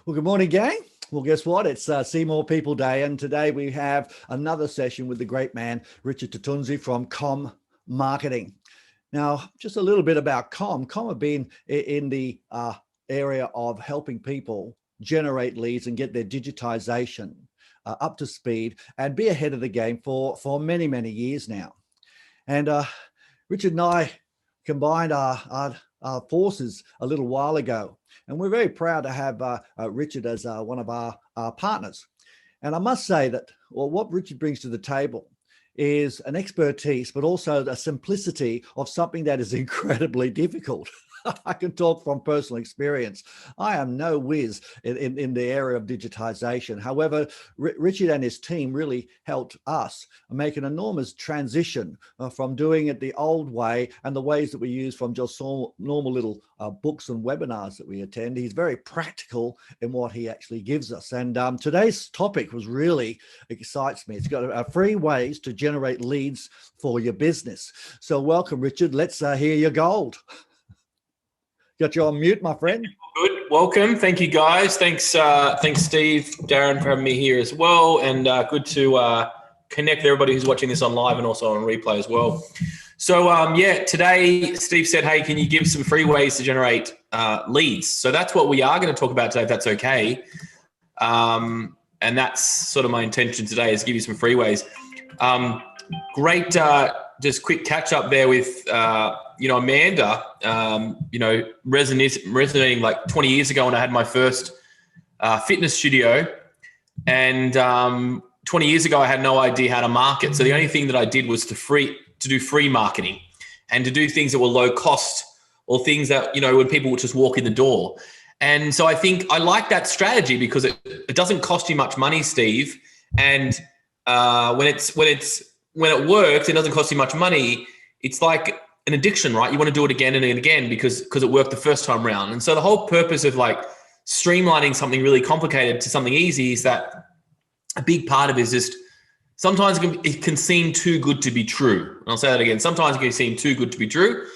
Well, good morning, gang. Well, guess what? It's See More People Day, and today we have another session with the great man, Richard Toutounji from Com Marketing. Now, just a little bit about Com. Com have been in the area of helping people generate leads and get their digitization up to speed and be ahead of the game for many, many years now. And Richard and I combined our forces a little while ago, and we're very proud to have Richard as one of our partners. And I must say that what Richard brings to the table is an expertise, but also a simplicity of something that is incredibly difficult. I can talk from personal experience. I am no whiz in the area of digitization. However, Richard and his team really helped us make an enormous transition from doing it the old way and the ways that we use from just normal little books and webinars that we attend. He's very practical in what he actually gives us. And today's topic was really excites me. It's got free ways to generate leads for your business. So welcome, Richard. Let's hear your gold. Got you on mute, my friend. Good. Welcome. Thank you, guys. Thanks, Steve, Darren, for having me here as well. And good to connect with everybody who's watching this on live and also on replay as well. So, yeah, today Steve said, hey, can you give some free ways to generate leads? So that's what we are going to talk about today, if that's okay. And that's sort of my intention today, is give you some free ways. Great, just quick catch up there with, Amanda, resonating like 20 years ago when I had my first fitness studio. And 20 years ago, I had no idea how to market. So the only thing that I did was to do free marketing and to do things that were low cost, or things that, when people would just walk in the door. And so I think I like that strategy because it doesn't cost you much money, Steve. And when it works, it doesn't cost you much money. It's like an addiction, right? You want to do it again and again because it worked the first time around. And so the whole purpose of like streamlining something really complicated to something easy is that a big part of it is just sometimes it can seem too good to be true. And I'll say that again. Sometimes it can seem too good to be true.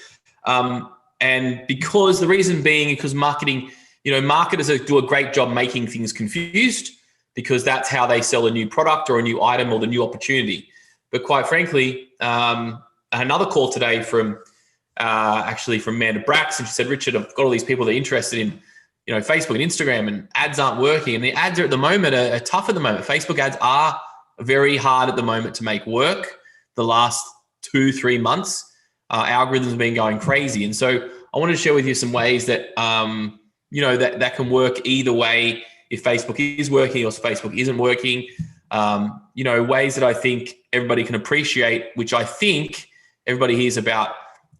And because the reason being, because marketing, marketers do a great job making things confused, because that's how they sell a new product or a new item or the new opportunity. But quite frankly, I had another call today from Amanda Brax, and she said, Richard, I've got all these people that are interested in, Facebook and Instagram, and ads aren't working. And the ads are at the moment are tough at the moment. Facebook ads are very hard at the moment to make work. The last 2-3 months, algorithms have been going crazy. And so I wanted to share with you some ways that, that can work either way. If Facebook is working or if Facebook isn't working, ways that I think everybody can appreciate, which I think everybody hears about,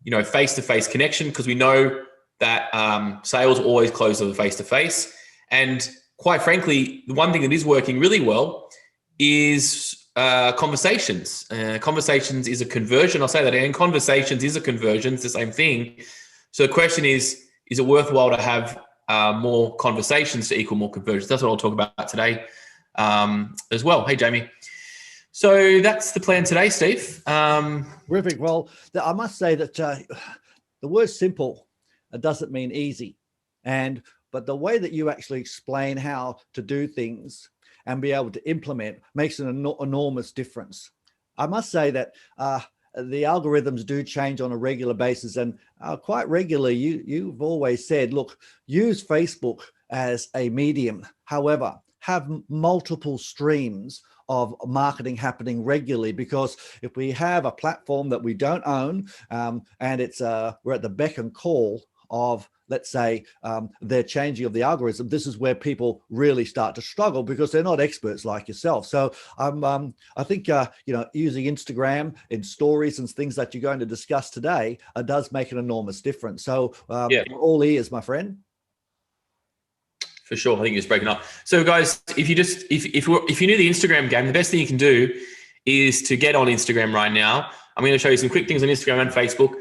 face-to-face connection, because we know that sales always close over face-to-face. And quite frankly, the one thing that is working really well is conversations. Conversations is a conversion. I'll say that again. Conversations is a conversion. It's the same thing. So the question is it worthwhile to have more conversations to equal more conversions? That's what I'll talk about today as well. Hey, Jamie. So that's the plan today, Steve. Terrific. Well, I must say that the word simple doesn't mean easy. But the way that you actually explain how to do things and be able to implement makes an enormous difference. I must say that the algorithms do change on a regular basis, and quite regularly you've always said, look, use Facebook as a medium. However, have multiple streams of marketing happening regularly, because if we have a platform that we don't own and it's we're at the beck and call of, let's say, their changing of the algorithm, this is where people really start to struggle because they're not experts like yourself. So I think using Instagram in stories and things that you're going to discuss today does make an enormous difference. So we're all ears, my friend. For sure. I think it's breaking up. So guys, if you knew the Instagram game, the best thing you can do is to get on Instagram right now. I'm going to show you some quick things on Instagram and Facebook.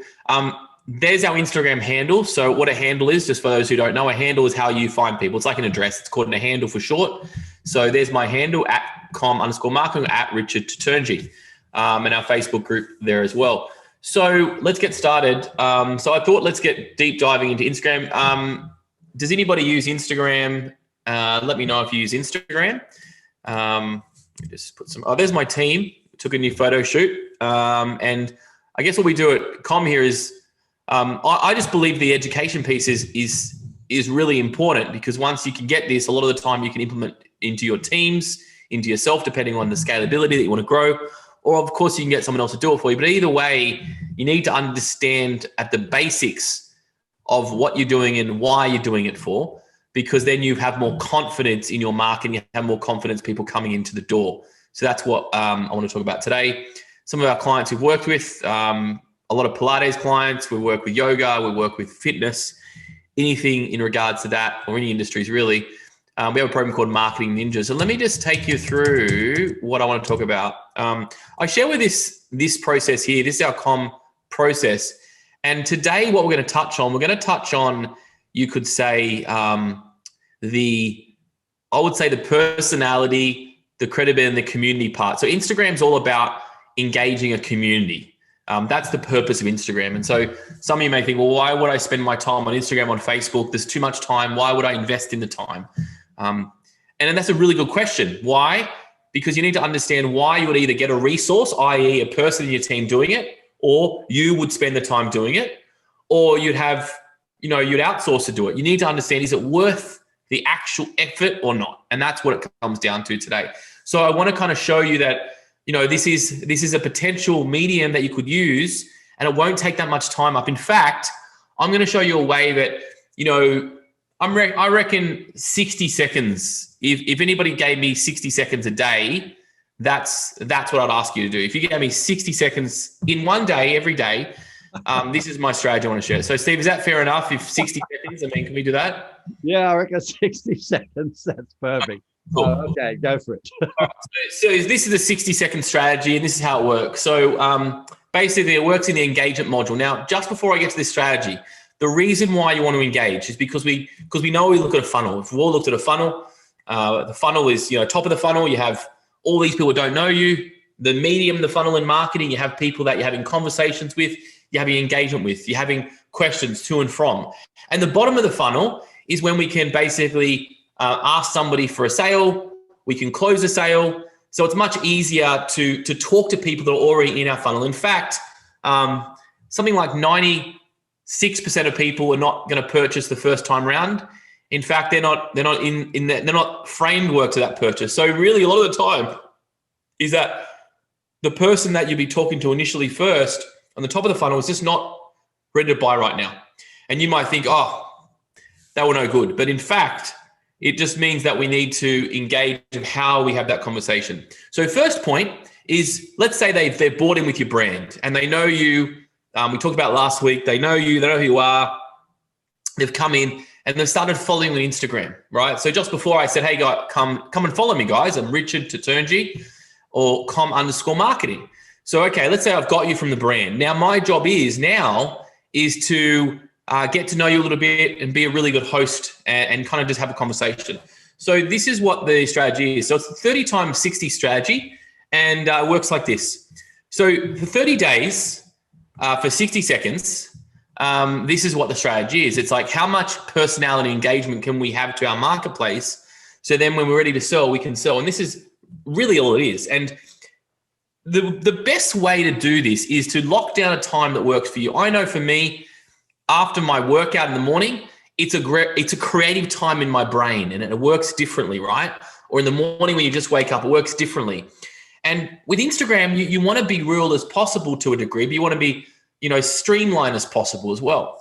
There's our Instagram handle. So what a handle is, just for those who don't know, a handle is how you find people. It's like an address. It's called a handle for short. So there's my handle at com_marketing at Richard Toutounji, and our Facebook group there as well. So let's get started. So I thought let's get deep diving into Instagram. Does anybody use Instagram Let me know if you use Instagram. Just put some. Oh, there's my team. Took a new photo shoot. And I guess what we do at Com here is, I just believe the education piece is really important, because once you can get this, a lot of the time you can implement into your teams, into yourself, depending on the scalability that you want to grow. Or of course you can get someone else to do it for you. But either way, you need to understand at the basics of what you're doing and why you're doing it for, because then you have more confidence in your marketing, you have more confidence people coming into the door. So that's what I want to talk about today. Some of our clients we've worked with, a lot of Pilates clients, we work with yoga, we work with fitness, anything in regards to that, or any industries really. We have a program called Marketing Ninja. So let me just take you through what I want to talk about. I share with this process here. This is our Com process. And today what we're going to touch on, you could say, the personality, the credibility, and the community part. So Instagram's all about engaging a community. That's the purpose of Instagram. And so some of you may think, well, why would I spend my time on Instagram, on Facebook? There's too much time. Why would I invest in the time? And that's a really good question. Why? Because you need to understand why you would either get a resource, i.e. a person in your team doing it, or you would spend the time doing it, or you'd outsource to do it. You need to understand, is it worth the actual effort or not? And that's what it comes down to today. So I want to kind of show you that, this is a potential medium that you could use, and it won't take that much time up. In fact, I'm going to show you a way that, I reckon 60 seconds. If anybody gave me 60 seconds a day, that's what I'd ask you to do. If you gave me 60 seconds in one day, every day, this is my strategy I want to share. So Steve, is that fair enough? If 60 seconds, can we do that? Yeah, I reckon 60 seconds. That's perfect. Cool. Okay, go for it. So this is a 60-second strategy, and this is how it works. So basically, it works in the engagement module. Now, just before I get to this strategy, the reason why you want to engage is because we know we look at a funnel. If we've all looked at a funnel, the funnel is, top of the funnel, you have all these people who don't know you. The medium, the funnel in marketing, you have people that you're having conversations with, you're having engagement with, you're having questions to and from. And the bottom of the funnel is when we can basically ask somebody for a sale, we can close a sale. So it's much easier to talk to people that are already in our funnel. In fact, something like 96% of people are not going to purchase the first time round. In fact, they're not framework to that purchase. So really, a lot of the time is that the person that you'll be talking to initially first on the top of the funnel is just not ready to buy right now. And you might think, oh, that were no good. But in fact, it just means that we need to engage in how we have that conversation. So first point is, let's say they're bought in with your brand and they know you. We talked about last week. They know you. They know who you are. They've come in and they've started following on Instagram, right? So just before I said, hey, guys, come and follow me, guys. I'm Richard Toutounji, or com_marketing. So, okay, let's say I've got you from the brand. Now, my job is to get to know you a little bit and be a really good host and kind of just have a conversation. So this is what the strategy is. So it's a 30 times 60 strategy, and it works like this. So for 30 days, for 60 seconds, this is what the strategy is. It's like, how much personality engagement can we have to our marketplace? So then when we're ready to sell, we can sell. And this is really all it is. And the best way to do this is to lock down a time that works for you. I know for me, after my workout in the morning, it's a creative time in my brain, and it works differently, right? Or in the morning when you just wake up, it works differently. And with Instagram, you want to be real as possible to a degree, but you want to be, streamlined as possible as well.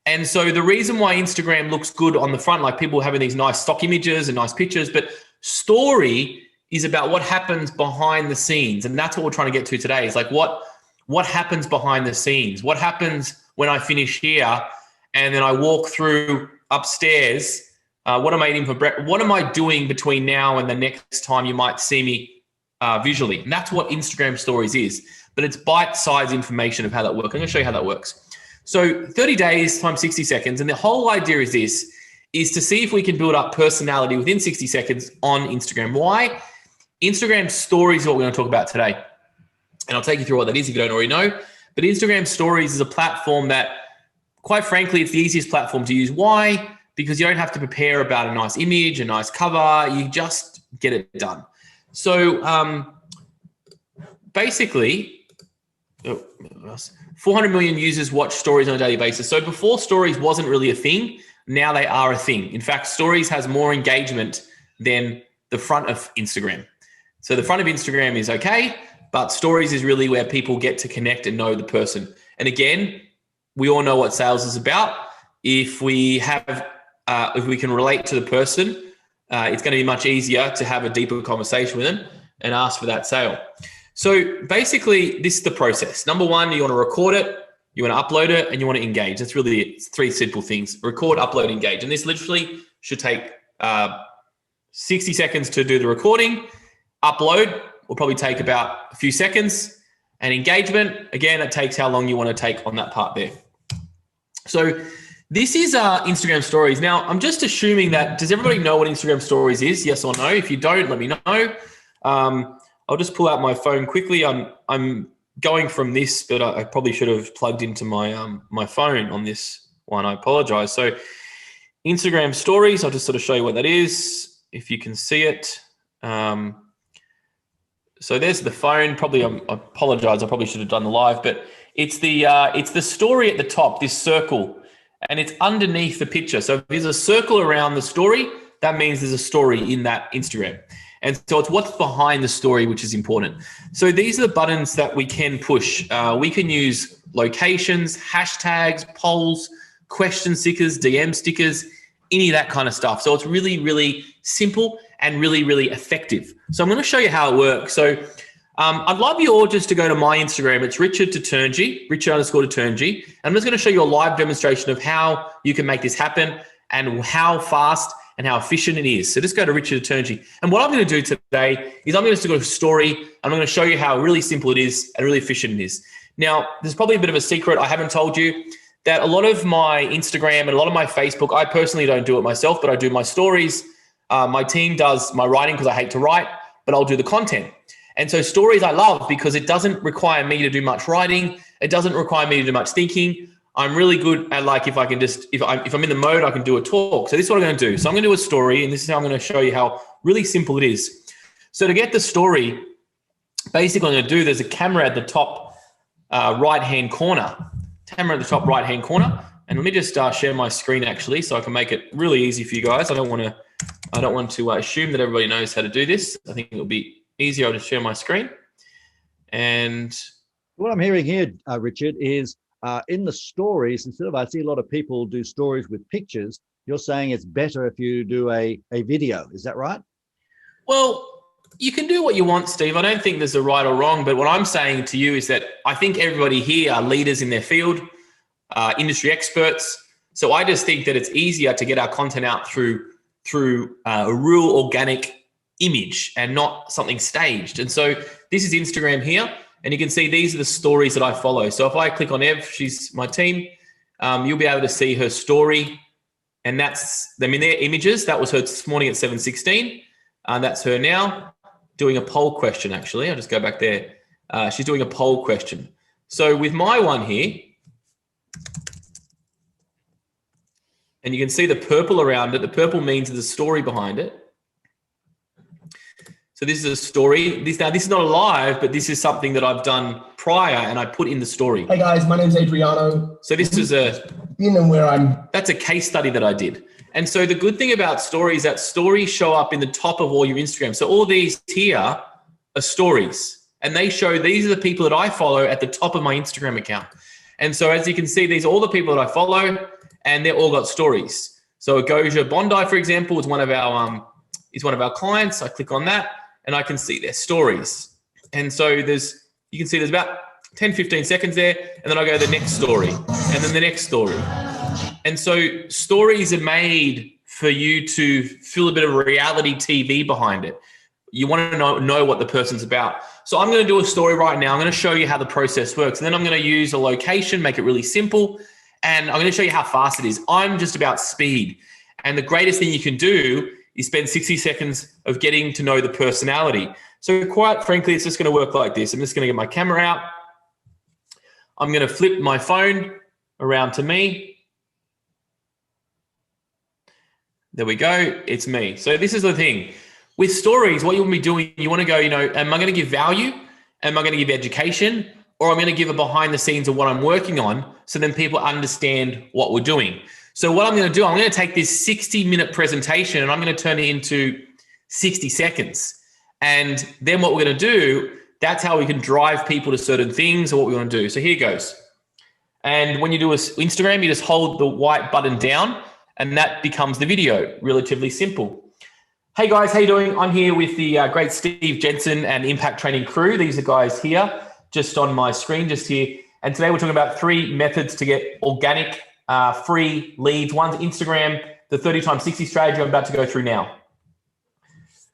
And so the reason why Instagram looks good on the front, like people having these nice stock images and nice pictures, but story is about what happens behind the scenes. And that's what we're trying to get to today, is like what happens behind the scenes? What happens when I finish here and then I walk through upstairs? What am I eating for breakfast? What am I doing between now and the next time you might see me visually? And that's what Instagram stories is, but it's bite-sized information of how that works. I'm going to show you how that works. So 30 days times 60 seconds. And the whole idea is this, is to see if we can build up personality within 60 seconds on Instagram. Why? Instagram stories is what we're going to talk about today. And I'll take you through what that is if you don't already know. But Instagram stories is a platform that, quite frankly, it's the easiest platform to use. Why? because you don't have to prepare about a nice image, a nice cover. You just get it done. So basically, 400 million users watch stories on a daily basis. So before stories wasn't really a thing, now they are a thing. In fact, stories has more engagement than the front of Instagram. So the front of Instagram is okay, but stories is really where people get to connect and know the person. And again, we all know what sales is about. If we can relate to the person, it's going to be much easier to have a deeper conversation with them and ask for that sale. So basically, this is the process. Number one, you want to record it, you want to upload it, and you want to engage. That's really it. It's three simple things: record, upload, engage. And this literally should take 60 seconds to do the recording. Upload will probably take about a few seconds. And engagement, again, it takes how long you want to take on that part there. So this is Instagram stories. Now, I'm just assuming that, does everybody know what Instagram stories is? Yes or no? If you don't, let me know. I'll just pull out my phone quickly. I'm going from this, but I probably should have plugged into my my phone on this one. I apologize. So Instagram stories, I'll just sort of show you what that is, if you can see it. So there's the phone. Probably, I apologize. I probably should have done the live, but it's the story at the top, this circle, and it's underneath the picture. So if there's a circle around the story, that means there's a story in that Instagram. And so it's what's behind the story, which is important. So these are the buttons that we can push. We can use locations, hashtags, polls, question stickers, DM stickers, any of that kind of stuff. So it's really, really simple and really, really effective. So I'm going to show you how it works. So I'd love you all just to go to my Instagram. It's Richard Toutounji, Richard_Toutounji. And I'm just going to show you a live demonstration of how you can make this happen and how fast and how efficient it is. So just go to Richard Toutounji. And what I'm going to do today is I'm going to go to a story and I'm going to show you how really simple it is and really efficient it is. Now, there's probably a bit of a secret I haven't told you, that a lot of my Instagram and a lot of my Facebook, I personally don't do it myself, but I do my stories. My team does my writing because I hate to write, but I'll do the content. And so stories I love because it doesn't require me to do much writing. It doesn't require me to do much thinking. I'm really good at, like, if I'm in the mode, I can do a talk. So this is what I'm going to do. So I'm going to do a story, and this is how I'm going to show you how really simple it is. So to get the story, basically what I'm going to do, there's a camera at the top right-hand corner. Camera at the top right-hand corner. And let me just share my screen actually, so I can make it really easy for you guys. I don't want to assume that everybody knows how to do this. I think it'll be easier. I'll just share my screen. And what I'm hearing here, Richard, is in the stories, instead of, I see a lot of people do stories with pictures, you're saying it's better if you do a video. Is that right? Well, you can do what you want, Steve. I don't think there's a right or wrong, but what I'm saying to you is that I think everybody here are leaders in their field, industry experts. So I just think that it's easier to get our content out through a real organic image and not something staged. And so this is Instagram here, and you can see these are the stories that I follow. So if I click on Ev, she's my team, you'll be able to see her story, and that's them in their images. That was her this morning at 7:16. That's her now doing a poll question, actually. I'll just go back there. She's doing a poll question. So with my one here, and you can see the purple around it. The purple means there's a story behind it. So this is a story. This is not a live, but this is something that I've done prior and I put in the story. Hey guys, my name's Adriano. So this is that's a case study that I did. And so the good thing about stories is that stories show up in the top of all your Instagram. So all these here are stories, and they show these are the people that I follow at the top of my Instagram account. And so as you can see, these are all the people that I follow, and they're all got stories. So Goja Bondi, for example, is one of our clients. I click on that and I can see their stories. And so you can see there's about 10, 15 seconds there. And then I go to the next story and then the next story. And so stories are made for you to feel a bit of reality TV behind it. You want to know what the person's about. So I'm going to do a story right now. I'm going to show you how the process works. And then I'm going to use a location, make it really simple. And I'm going to show you how fast it is. I'm just about speed. And the greatest thing you can do is spend 60 seconds of getting to know the personality. So quite frankly, it's just going to work like this. I'm just going to get my camera out. I'm going to flip my phone around to me. There we go. It's me. So this is the thing. With stories, what you want to be doing, you want to go, am I going to give value? Am I going to give education? Or I'm going to give a behind the scenes of what I'm working on so then people understand what we're doing. So what I'm going to do, I'm going to take this 60-minute presentation and I'm going to turn it into 60 seconds. And then what we're going to do, that's how we can drive people to certain things or what we want to do. So here goes. And when you do Instagram, you just hold the white button down and that becomes the video. Relatively simple. Hey guys, how you doing? I'm here with the great Steve Jensen and Impact Training crew. These are guys here, just on my screen, just here. And today we're talking about 3 methods to get organic, free leads. One's Instagram, the 30 times 60 strategy I'm about to go through now.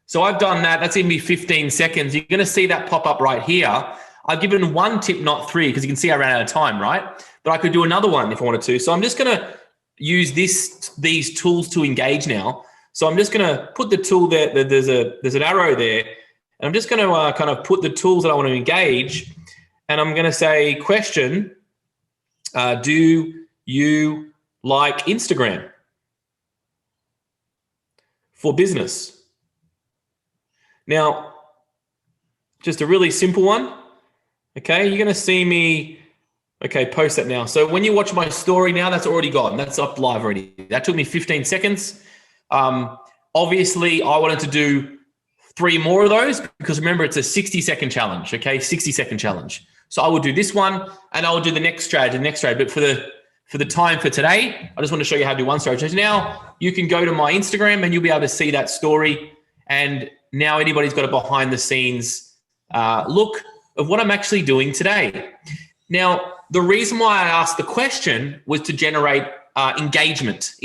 So I've done that. That's going to be 15 seconds. You're going to see that pop up right here. I've given 1 tip, not 3, because you can see I ran out of time, right? But I could do another one if I wanted to. So I'm just going to use these tools to engage now. So I'm just going to put the tool there. There's an arrow there. And I'm just going to kind of put the tools that I want to engage. And I'm going to say, question, do you like Instagram for business? Now, just a really simple one. Okay, you're going to see me, post that now. So when you watch my story now, that's already gone. That's up live already. That took me 15 seconds. Obviously, I wanted to do 3 more of those because remember, it's a 60-second challenge, 60-second challenge. So I will do this one and I will do the next strategy, But for the time for today, I just want to show you how to do one strategy. So now you can go to my Instagram and you'll be able to see that story. And now anybody's got a behind the scenes look of what I'm actually doing today. Now, the reason why I asked the question was to generate engagement.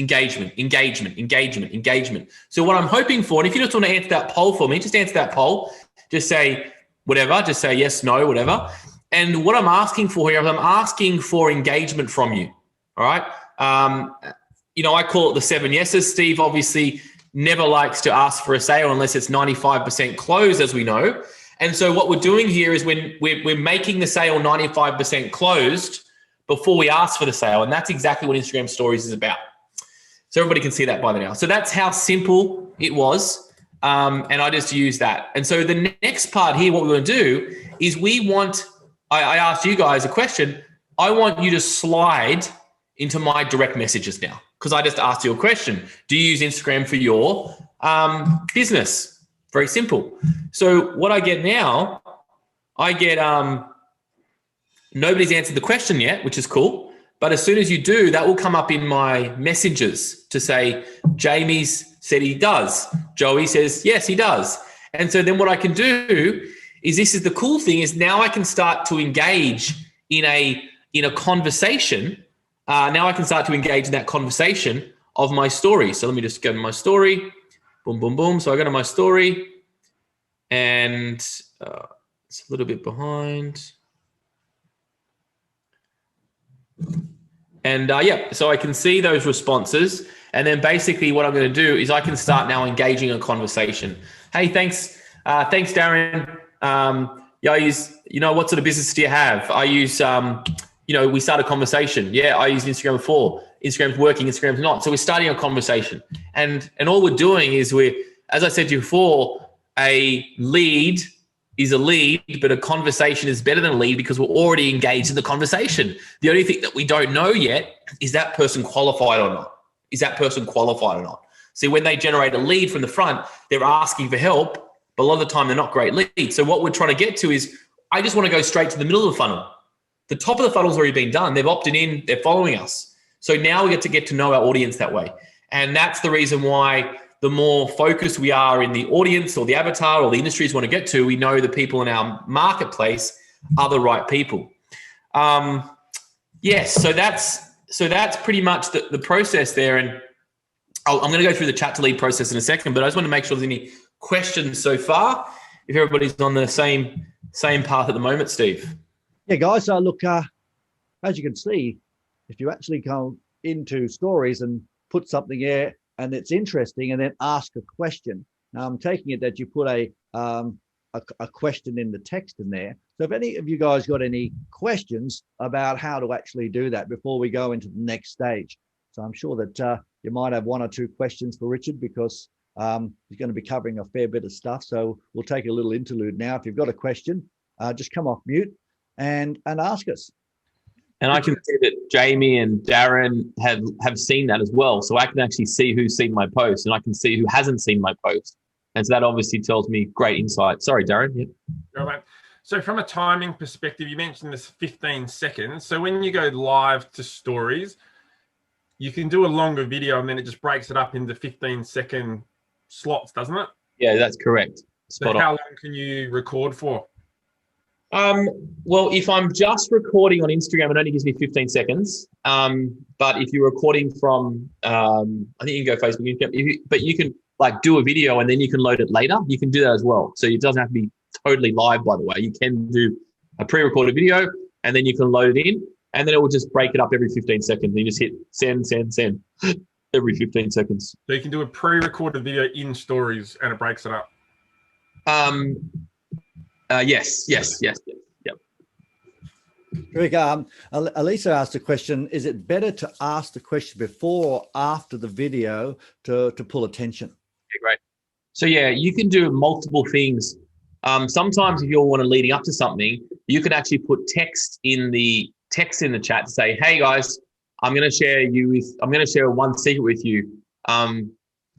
So what I'm hoping for, and if you just want to answer that poll for me, just answer that poll. Just say whatever, just say yes, no, whatever. And what I'm asking for here is I'm asking for engagement from you. All right. I call it the 7 yeses. Steve obviously never likes to ask for a sale unless it's 95% closed, as we know. And so what we're doing here is when we're making the sale 95% closed before we ask for the sale. And that's exactly what Instagram stories is about. So everybody can see that by now. So that's how simple it was. And I just use that. And so the next part here, what we're going to do is I asked you guys a question. I want you to slide into my direct messages now because I just asked you a question. Do you use Instagram for your business? Very simple. So what I get now, nobody's answered the question yet, which is cool. But as soon as you do, that will come up in my messages to say, Jamie's said he does. Joey says, yes, he does. And so then what I can do is this is the cool thing is now I can start to engage in a conversation. Now I can start to engage in that conversation of my story. So let me just go to my story. Boom, boom, boom. So I go to my story and it's a little bit behind. And so I can see those responses. And then basically what I'm going to do is I can start now engaging a conversation. Hey, thanks, Darren. I use, what sort of business do you have? I use, we start a conversation. Yeah, I used Instagram before. Instagram's working, Instagram's not. So we're starting a conversation. And all we're doing is as I said to you before, a lead is a lead, but a conversation is better than a lead because we're already engaged in the conversation. The only thing that we don't know yet is that person qualified or not. See, when they generate a lead from the front, they're asking for help, but a lot of the time they're not great leads. So what we're trying to get to is I just want to go straight to the middle of the funnel. The top of the funnel's already been done. They've opted in, they're following us. So now we get to know our audience that way. And that's the reason why the more focused we are in the audience or the avatar or the industries we want to get to, we know the people in our marketplace are the right people. Yes, so that's pretty much the process there. And I'm going to go through the chat to lead process in a second, but I just want to make sure there's any questions so far. If everybody's on the same path at the moment, Steve. Yeah, guys. So look, as you can see, if you actually go into stories and put something there and it's interesting, and then ask a question. Now I'm taking it that you put a question in the text in there. So if any of you guys got any questions about how to actually do that before we go into the next stage. So I'm sure that you might have one or two questions for Richard, because he's going to be covering a fair bit of stuff. So we'll take a little interlude now. If you've got a question, just come off mute and ask us. And I can see that Jamie and Darren have seen that as well. So I can actually see who's seen my post, and I can see who hasn't seen my post. And so that obviously tells me great insight. Sorry, Darren. Yep. All right. So from a timing perspective, you mentioned this 15 seconds. So when you go live to stories, you can do a longer video and then it just breaks it up into 15-second slots, doesn't it? Yeah, that's correct. So how long can you record for? Well, if I'm just recording on Instagram, it only gives me 15 seconds. But if you're recording from, I think you can go Facebook, but you can like do a video and then you can load it later. You can do that as well. So it doesn't have to be totally live, by the way. You can do a pre-recorded video and then you can load it in, and then it will just break it up every 15 seconds. You just hit send every 15 seconds. So you can do a pre-recorded video in stories and it breaks it up. Yes. Yep. Rick, Elisa asked a question. Is it better to ask the question before or after the video to pull attention? Yeah, great. So yeah, you can do multiple things. Sometimes if you want to leading up to something, you can actually put text in the chat to say, "Hey guys, I'm going to share one secret with you,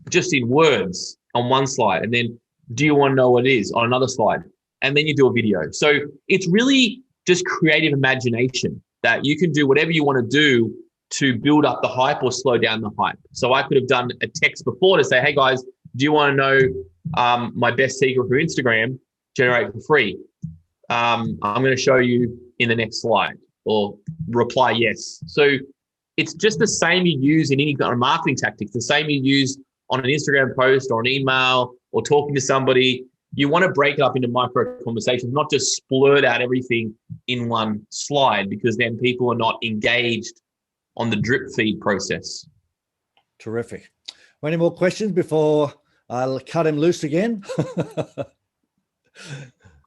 just in words on one slide, and then do you want to know what it is on another slide?" And then you do a video. So it's really just creative imagination that you can do whatever you want to do to build up the hype or slow down the hype. So I could have done a text before to say, "Hey guys, do you want to know my best secret for Instagram? Generate for free. I'm going to show you in the next slide," or reply yes. So it's just the same you use in any kind of marketing tactics, the same you use on an Instagram post or an email or talking to somebody. You want to break it up into micro conversations, not just splurt out everything in one slide, because then people are not engaged on the drip feed process. Terrific. Any more questions before I'll cut him loose again?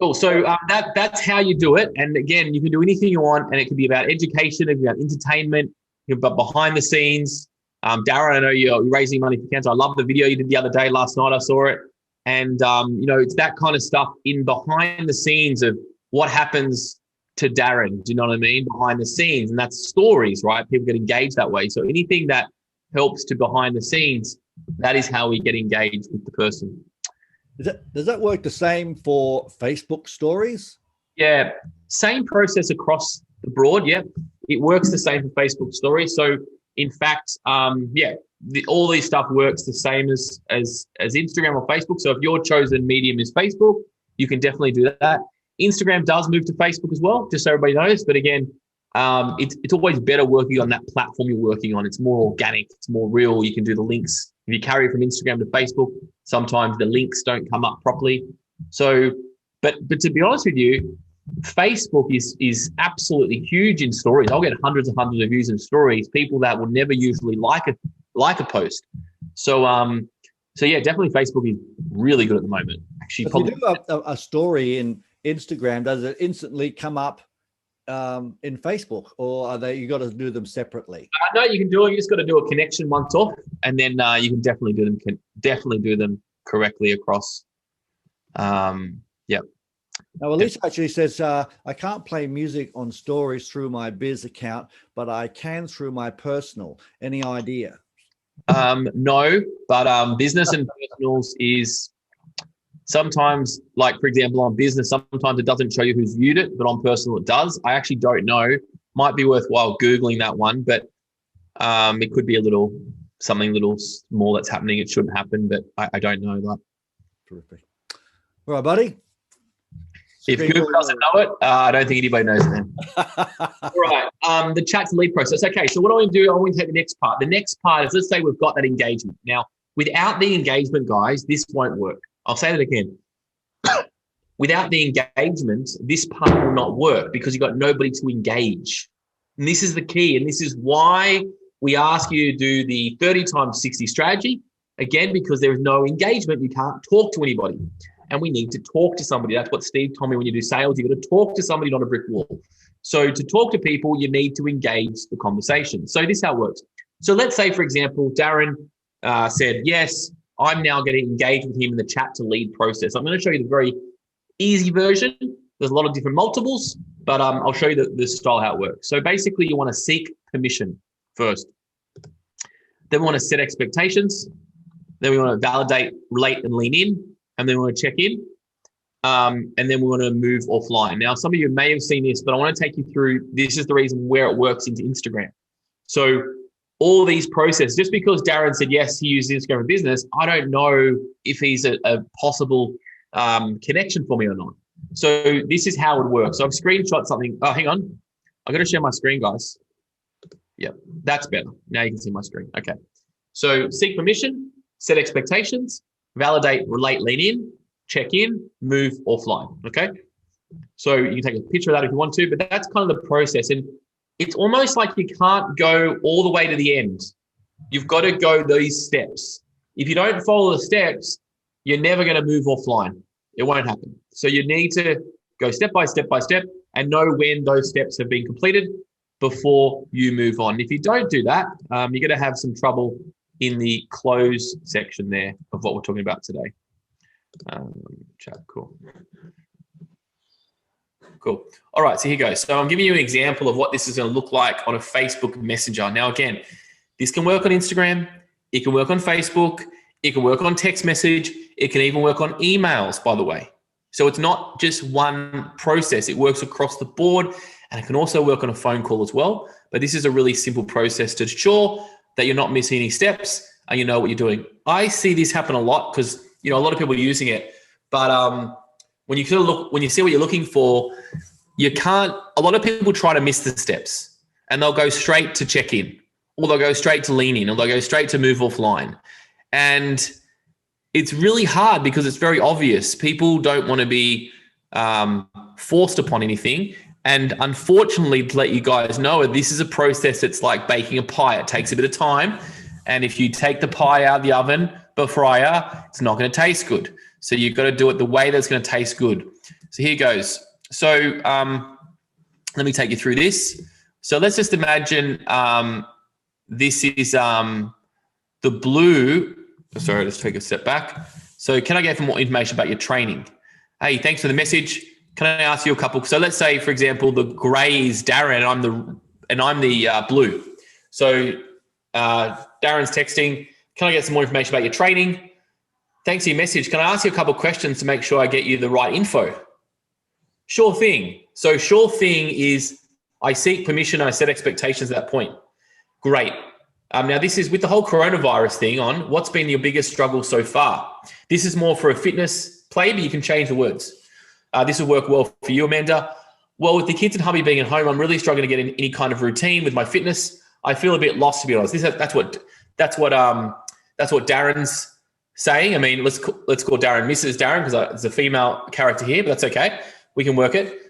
Cool. So that's how you do it. And again, you can do anything you want, and it can be about education, it can be about entertainment, but behind the scenes. Darren, I know you're raising money for cancer. I love the video you did the other day. Last night I saw it. And, it's that kind of stuff in behind the scenes of what happens to Darren. Do you know what I mean? Behind the scenes. And that's stories, right? People get engaged that way. So anything that helps to behind the scenes, that is how we get engaged with the person. Does that work the same for Facebook stories? Yeah, same process across the board. Yeah, it works the same for Facebook stories. So in fact, all these stuff works the same as Instagram or Facebook. So if your chosen medium is Facebook, you can definitely do that. Instagram does move to Facebook as well, just so everybody knows. But again, it's always better working on that platform you're working on. It's more organic, it's more real. You can do the links. If you carry from Instagram to Facebook, sometimes the links don't come up properly. So, but to be honest with you, Facebook is absolutely huge in stories. I'll get hundreds and hundreds of views in stories, people that will never usually like a post. So yeah, definitely Facebook is really good at the moment. Actually, if you do a story in Instagram, does it instantly come up in Facebook, or are you got to do them separately? No, you can do it. You just got to do a connection once off, and then you can definitely do them correctly across. Yep. Now, Elisa actually says, I can't play music on stories through my biz account, but I can through my personal. Any idea? No, but business and personals is sometimes, like, for example, on business, sometimes it doesn't show you who's viewed it, but on personal it does. I actually don't know. Might be worthwhile Googling that one, but it could be something little small that's happening. It shouldn't happen, but I don't know that. Terrific. All right, buddy. If Google doesn't know it, I don't think anybody knows it then. All right. The chat to lead process. Okay, so what I want to do, I want to take the next part. The next part is, let's say we've got that engagement. Now, without the engagement, guys, this won't work. I'll say that again. Without the engagement, this part will not work because you've got nobody to engage. And this is the key. And this is why we ask you to do the 30 times 60 strategy. Again, because there is no engagement, you can't talk to anybody. And we need to talk to somebody. That's what Steve told me when you do sales. You've got to talk to somebody, not a brick wall. So to talk to people, you need to engage the conversation. So this is how it works. So let's say, for example, Darren said, yes, I'm now going to engage with him in the chat to lead process. I'm going to show you the very easy version. There's a lot of different multiples, but I'll show you the style, how it works. So basically, you want to seek permission first. Then we want to set expectations. Then we want to validate, relate, and lean in. And then we want to check in. And then we want to move offline. Now, some of you may have seen this, but I want to take you through, this is the reason where it works into Instagram. So all these processes, just because Darren said, yes, he uses Instagram for business, I don't know if he's a possible connection for me or not. So this is how it works. So I've screenshot something. Oh, hang on. I'm going to share my screen, guys. Yep, that's better. Now you can see my screen. Okay. So seek permission, set expectations, validate, relate, lean in, check in, move offline. Okay. So you can take a picture of that if you want to, but that's kind of the process. And it's almost like you can't go all the way to the end. You've got to go these steps. If you don't follow the steps, you're never going to move offline. It won't happen. So you need to go step by step by step and know when those steps have been completed before you move on. If you don't do that, you're going to have some trouble in the close section there of what we're talking about today. Chat, cool. Cool. All right, so here goes. So I'm giving you an example of what this is going to look like on a Facebook Messenger. Now, again, this can work on Instagram. It can work on Facebook. It can work on text message. It can even work on emails, by the way. So it's not just one process. It works across the board, and it can also work on a phone call as well. But this is a really simple process to ensure that you're not missing any steps and you know what you're doing. I see this happen a lot because, you know, a lot of people are using it. But when you sort of look, when you see what you're looking for, you can't, a lot of people try to miss the steps and they'll go straight to check in, or they'll go straight to lean in, or they'll go straight to move offline. And it's really hard because it's very obvious. People don't want to be forced upon anything. And unfortunately, to let you guys know, this is a process that's like baking a pie. It takes a bit of time. And if you take the pie out of the oven prior, it's not going to taste good. So you've got to do it the way that's going to taste good. So here goes. So let me take you through this. So let's just imagine this is the blue. Sorry, let's take a step back. So can I get some more information about your training? Hey, thanks for the message. Can I ask you a couple? So let's say, for example, the gray is Darren and I'm the blue. So Darren's texting. Can I get some more information about your training? Thanks for your message. Can I ask you a couple of questions to make sure I get you the right info? Sure thing. So sure thing is I seek permission. I set expectations at that point. Great. Now this is with the whole coronavirus thing on. What's been your biggest struggle so far? This is more for a fitness play, but you can change the words. This will work well for you, Amanda. Well, with the kids and hubby being at home, I'm really struggling to get in any kind of routine with my fitness. I feel a bit lost, to be honest. That's what Darren's saying. I mean, let's call Darren Mrs. Darren because there's a female character here, but that's okay. We can work it.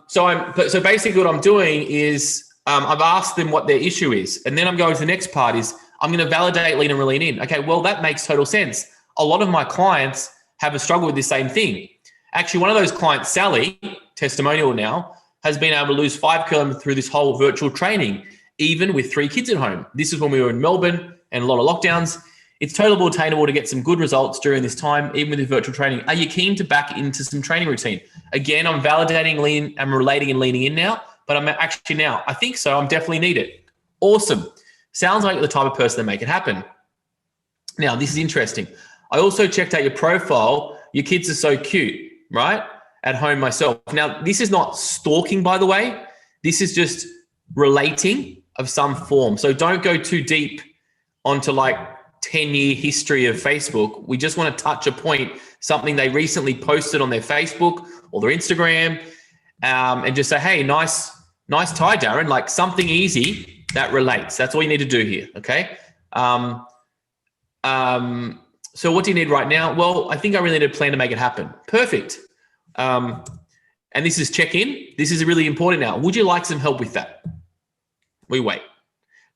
So basically what I'm doing is I've asked them what their issue is. And then I'm going to the next part is I'm going to validate, lean and lean in. Okay, well, that makes total sense. A lot of my clients have a struggle with the same thing. Actually, one of those clients, Sally, testimonial now, has been able to lose 5 kilos through this whole virtual training, even with 3 kids at home. This is when we were in Melbourne and a lot of lockdowns. It's totally attainable to get some good results during this time, even with the virtual training. Are you keen to back into some training routine? Again, I'm validating, I'm relating and leaning in now, but I'm actually now, I think so. I'm definitely need it. Awesome. Sounds like you're the type of person that make it happen. Now, this is interesting. I also checked out your profile. Your kids are so cute, right? At home myself. Now, this is not stalking, by the way. This is just relating of some form. So don't go too deep onto like 10-year history of Facebook. We just want to touch a point, something they recently posted on their Facebook or their Instagram, and just say, hey, nice tie, Darren, like something easy that relates. That's all you need to do here, okay? So what do you need right now? Well, I think I really need a plan to make it happen. Perfect. And this is check-in. This is really important now. Would you like some help with that? We wait.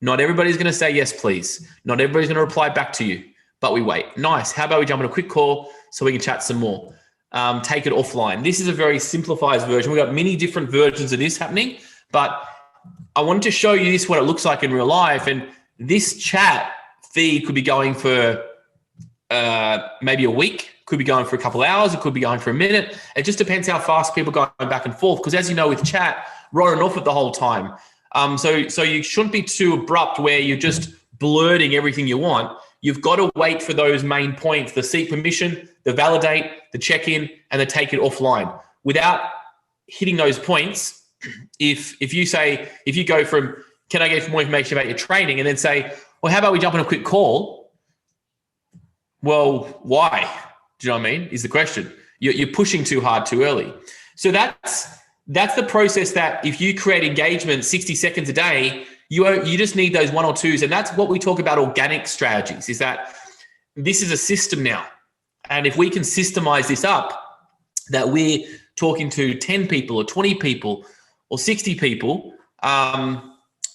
Not everybody's going to say yes, please. Not everybody's going to reply back to you, but we wait. Nice. How about we jump on a quick call so we can chat some more? Take it offline. This is a very simplified version. We've got many different versions of this happening, but I wanted to show you this, what it looks like in real life. And this chat feed could be going for maybe a week, could be going for a couple of hours, it could be going for a minute. It just depends how fast people are going back and forth. Because as you know, with chat, we're on and off it the whole time. So you shouldn't be too abrupt where you're just blurting everything you want. You've got to wait for those main points, the seek permission, the validate, the check-in, and the take it offline. Without hitting those points, if you go from, can I get more information about your training, and then say, well, how about we jump on a quick call? Well, why? Do you know what I mean? Is the question. You're pushing too hard too early. So that's the process that if you create engagement 60 seconds a day, you just need those one or twos. And that's what we talk about organic strategies, is that this is a system now. And if we can systemize this up, that we're talking to 10 people or 20 people or 60 people,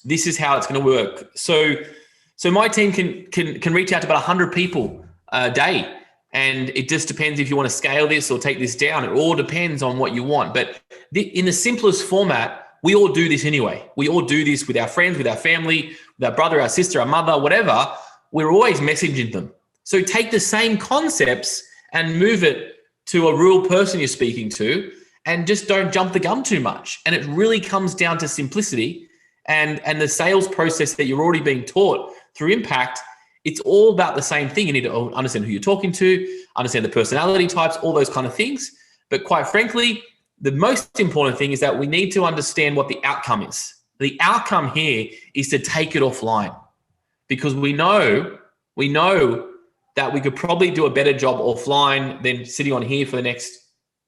this is how it's going to work. So my team can reach out to about 100 people a day. And it just depends if you want to scale this or take this down. It all depends on what you want. But in the simplest format, we all do this anyway. We all do this with our friends, with our family, with our brother, our sister, our mother, whatever. We're always messaging them. So take the same concepts and move it to a real person you're speaking to, and just don't jump the gun too much. And it really comes down to simplicity and the sales process that you're already being taught through Impact. It's all about the same thing. You need to understand who you're talking to, understand the personality types, all those kind of things. But quite frankly, the most important thing is that we need to understand what the outcome is. The outcome here is to take it offline, because we know that we could probably do a better job offline than sitting on here for the next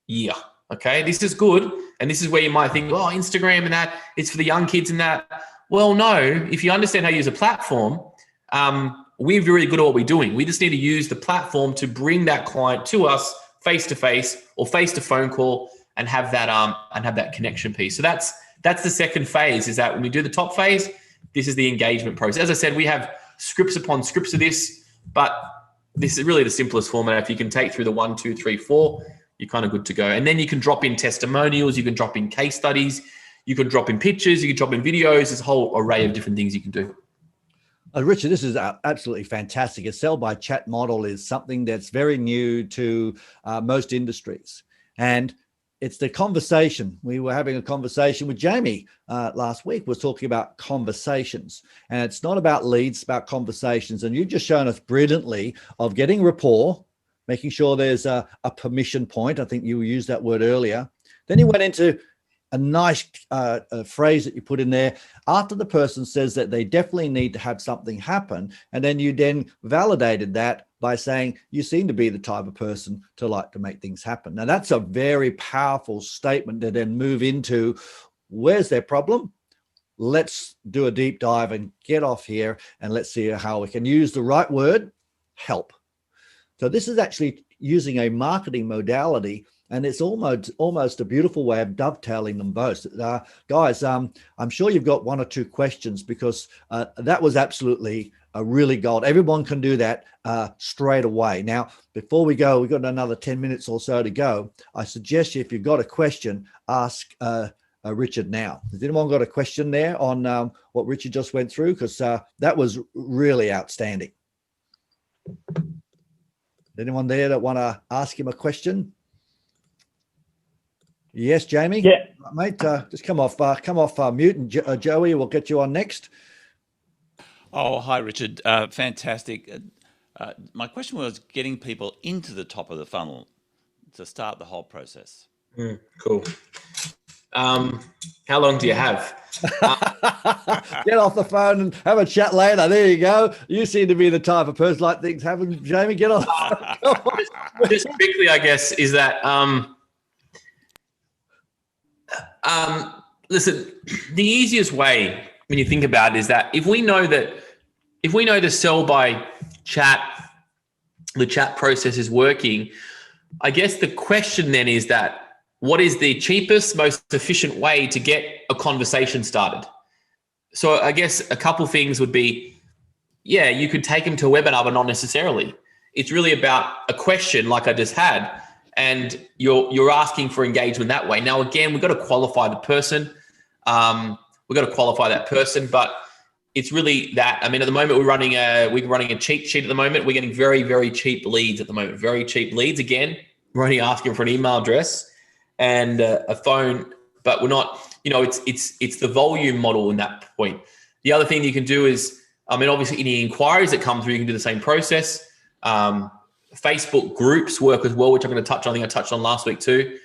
year. Okay, this is good. And this is where you might think, oh, Instagram and that, it's for the young kids and that. Well, no, if you understand how to use a platform, we're really good at what we're doing. We just need to use the platform to bring that client to us face-to-face or face-to-phone call and have that connection piece. So that's the second phase, is that when we do the top phase, this is the engagement process. As I said, we have scripts upon scripts of this, but this is really the simplest format. If you can take through the 1, 2, 3, 4, you're kind of good to go. And then you can drop in testimonials, you can drop in case studies, you can drop in pictures, you can drop in videos. There's a whole array of different things you can do. Richard, this is absolutely fantastic. A sell by chat model is something that's very new to most industries. And it's the conversation. We were having a conversation with Jamie last week. We're talking about conversations, and it's not about leads, it's about conversations. And you've just shown us brilliantly of getting rapport, making sure there's a permission point. I think you used that word earlier. Then you went into a nice phrase that you put in there after the person says that they definitely need to have something happen. And then you then validated that by saying, you seem to be the type of person to like to make things happen. Now, that's a very powerful statement to then move into, where's their problem? Let's do a deep dive and get off here, and let's see how we can use the right word, help. So this is actually using a marketing modality, and it's almost a beautiful way of dovetailing them both. Guys, I'm sure you've got 1 or 2 questions, because that was absolutely a really gold. Everyone can do that straight away. Now, before we go, we've got another 10 minutes or so to go. I suggest you, if you've got a question, ask Richard now. Has anyone got a question there on what Richard just went through? Because that was really outstanding. Anyone there that want to ask him a question? Yes, Jamie. Yeah, mate. Just come off mute, and Joey, we'll get you on next. Oh, hi, Richard. Fantastic. My question was getting people into the top of the funnel to start the whole process. Cool. How long do you have? Get off the phone and have a chat later. There you go. You seem to be the type of person like things happen. Jamie, get off. Just quickly, I guess, is that listen, the easiest way when you think about it is that if we know to sell by chat, the chat process is working, I guess the question then is that, what is the cheapest, most efficient way to get a conversation started? So I guess a couple things would be, yeah, you could take them to a webinar, but not necessarily. It's really about a question like I just had, and you're asking for engagement that way. Now, again, we've got to qualify the person. We've got to qualify that person, but it's really that. I mean, at the moment we're running a cheat sheet at the moment. We're getting very, very cheap leads at the moment. Very cheap leads. Again, we're only asking for an email address and a phone, but we're not. It's the volume model in that point. The other thing you can do is, I mean, obviously any inquiries that come through, you can do the same process. Facebook groups work as well, which I'm going to touch on. I think I touched on last week too.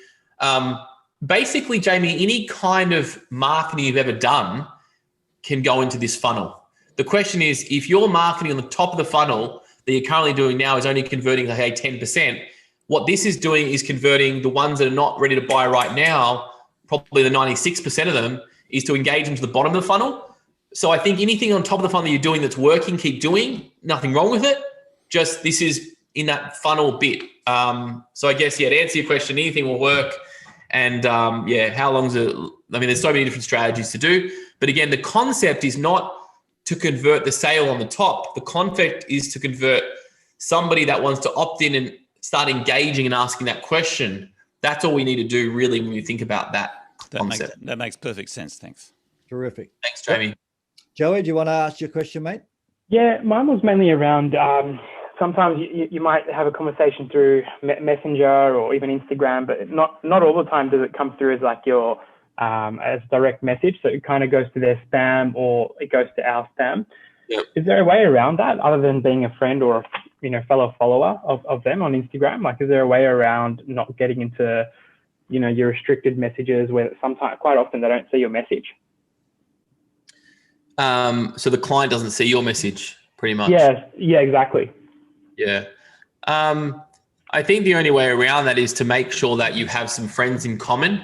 Basically, Jamie, any kind of marketing you've ever done can go into this funnel. The question is, if your marketing on the top of the funnel that you're currently doing now is only converting, like, hey, 10%, what this is doing is converting the ones that are not ready to buy right now, probably the 96% of them, is to engage them to the bottom of the funnel. So I think anything on top of the funnel that you're doing that's working, keep doing. Nothing wrong with it. Just this is in that funnel bit. So I guess, to answer your question, anything will work. And how long is it? I mean, there's so many different strategies to do. But again, the concept is not to convert the sale on the top. The concept is to convert somebody that wants to opt in and start engaging and asking that question. That's all we need to do, really, when we think about that concept. That makes perfect sense. Thanks. Terrific. Thanks, Jamie. Joey, do you want to ask your question, mate? Yeah, mine was mainly around sometimes you might have a conversation through Messenger or even Instagram, but not all the time does it come through as like your as direct message. So it kind of goes to their spam or it goes to our spam. Yep. Is there a way around that other than being a friend or fellow follower of them on Instagram? Like, is there a way around not getting into your restricted messages where sometimes, quite often, they don't see your message? So the client doesn't see your message, pretty much. Yeah, exactly. Yeah. I think the only way around that is to make sure that you have some friends in common.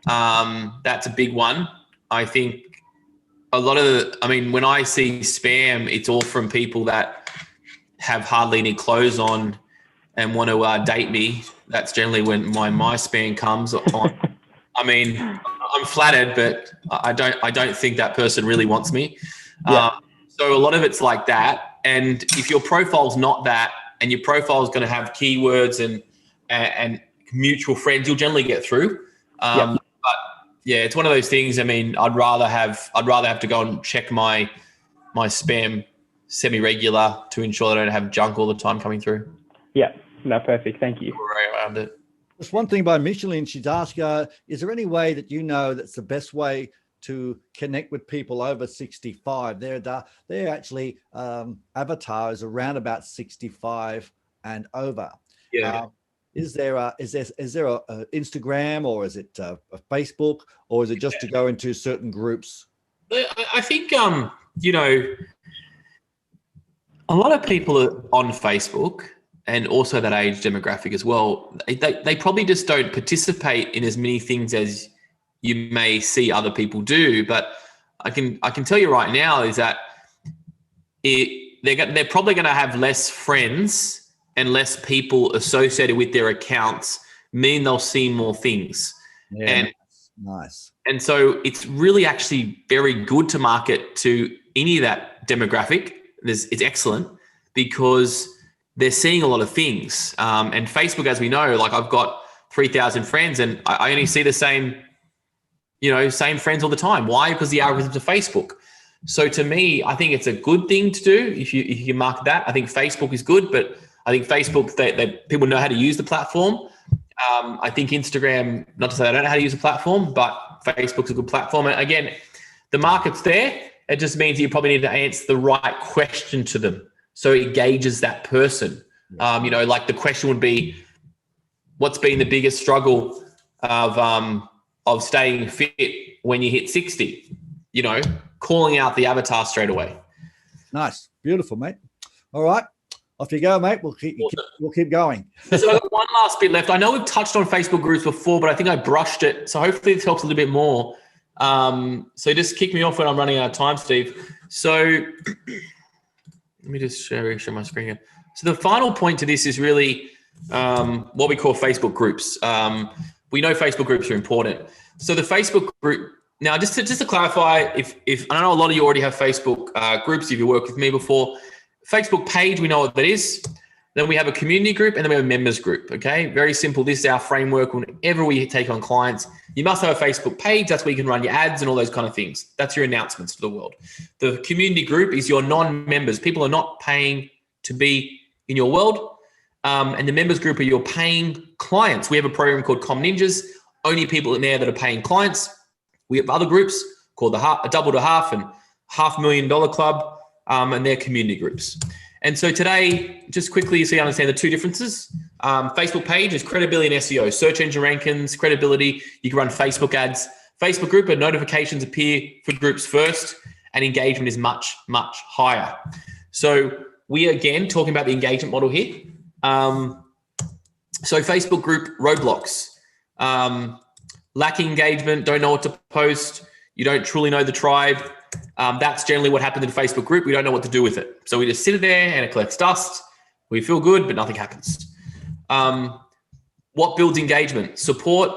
That's a big one. I think a lot of when I see spam, it's all from people that have hardly any clothes on and want to date me. That's generally when my spam comes on. I mean, I'm flattered, but I don't think that person really wants me. Yeah. So a lot of it's like that. And if your profile's not that, and your profile is going to have keywords and mutual friends, you'll generally get through. But yeah, it's one of those things. I mean, I'd rather have to go and check my spam semi-regular to ensure that I don't have junk all the time coming through. Yeah, no, perfect. Thank you. Way around it. There's one thing by Michelin. She's asked, is there any way that that's the best way to connect with people over 65? They're actually avatars around about 65 and over. Yeah. Is there a Instagram, or is it a Facebook, or is it just to go into certain groups? I think a lot of people are on Facebook, and also that age demographic as well. They probably just don't participate in as many things as you may see other people do. But I can tell you right now is that they're probably going to have less friends and less people associated with their accounts, mean they'll see more things. Yeah, and nice. And so it's really actually very good to market to any of that demographic. It's excellent because they're seeing a lot of things. And Facebook, as we know, like I've got 3,000 friends and I only see the same friends all the time. Why? Because the algorithms of Facebook. So to me, I think it's a good thing to do if you market that. I think Facebook is good, but I think Facebook, people know how to use the platform. I think Instagram, not to say I don't know how to use the platform, but Facebook's a good platform. And again, the market's there. It just means you probably need to answer the right question to them. So it gauges that person. Like the question would be, what's been the biggest struggle of staying fit when you hit 60? Calling out the avatar straight away. Nice. Beautiful, mate. All right. Off you go, mate. We'll keep going. So I've got one last bit left. I know we've touched on Facebook groups before, but I think I brushed it. So hopefully this helps a little bit more. So just kick me off when I'm running out of time, Steve. So let me just share my screen here. So the final point to this is really what we call Facebook groups. We know Facebook groups are important. So the Facebook group, now just to clarify, if I know a lot of you already have Facebook groups, if you worked with me before, Facebook page, we know what that is. Then we have a community group, and then we have a members group. Okay, very simple. This is our framework. Whenever we take on clients, you must have a Facebook page. That's where you can run your ads and all those kind of things. That's your announcements to the world. The community group is your non-members. People are not paying to be in your world. And the members group are your paying clients. We have a program called Com Ninjas. Only people in there that are paying clients. We have other groups called a Double to Half and $500,000 Club, and they're community groups. And so today, just quickly so you understand the two differences. Facebook page is credibility and SEO, search engine rankings, credibility. You can run Facebook ads. Facebook group, notifications appear for groups first, and engagement is much, much higher. So we are, again, talking about the engagement model here. So Facebook group roadblocks, lacking engagement, don't know what to post. You don't truly know the tribe. That's generally what happens in a Facebook group. We don't know what to do with it. So we just sit there and it collects dust. We feel good, but nothing happens. What builds engagement? Support,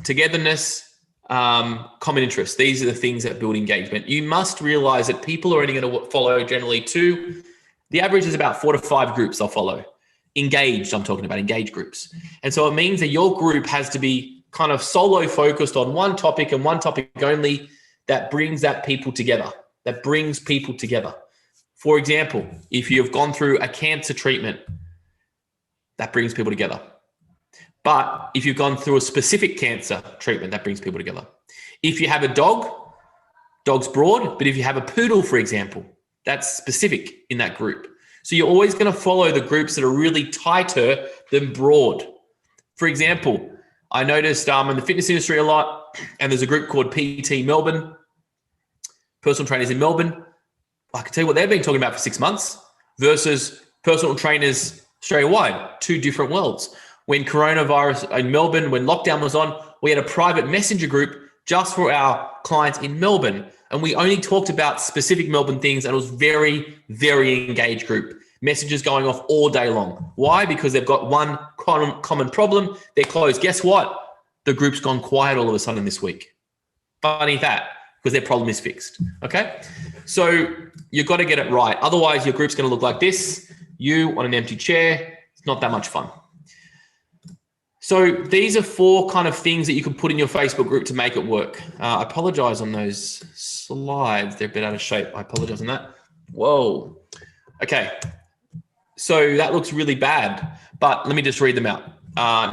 togetherness, common interests. These are the things that build engagement. You must realize that people are only going to follow generally two. The average is about 4 to 5 groups they'll follow. Engaged, I'm talking about engaged groups. And so it means that your group has to be kind of solo focused on one topic and one topic only that brings people together. For example, if you've gone through a cancer treatment, that brings people together. But if you've gone through a specific cancer treatment, that brings people together. If you have a dog's broad, but if you have a poodle, for example, that's specific in that group. So you're always going to follow the groups that are really tighter than broad. For example, I noticed in the fitness industry a lot, and there's a group called PT Melbourne, personal trainers in Melbourne. I can tell you what they've been talking about for 6 months versus personal trainers Australia-wide, 2 different worlds. When coronavirus in Melbourne, when lockdown was on, we had a private messenger group just for our clients in Melbourne. And we only talked about specific Melbourne things, and it was very, very engaged group. Messages going off all day long. Why? Because they've got one common problem. They're closed. Guess what? The group's gone quiet all of a sudden this week. Funny that, because their problem is fixed. Okay? So you've got to get it right. Otherwise, your group's going to look like this. You on an empty chair. It's not that much fun. So these are 4 kind of things that you can put in your Facebook group to make it work. I apologize on those slides. They're a bit out of shape. I apologize on that. Whoa. Okay. So that looks really bad, but let me just read them out.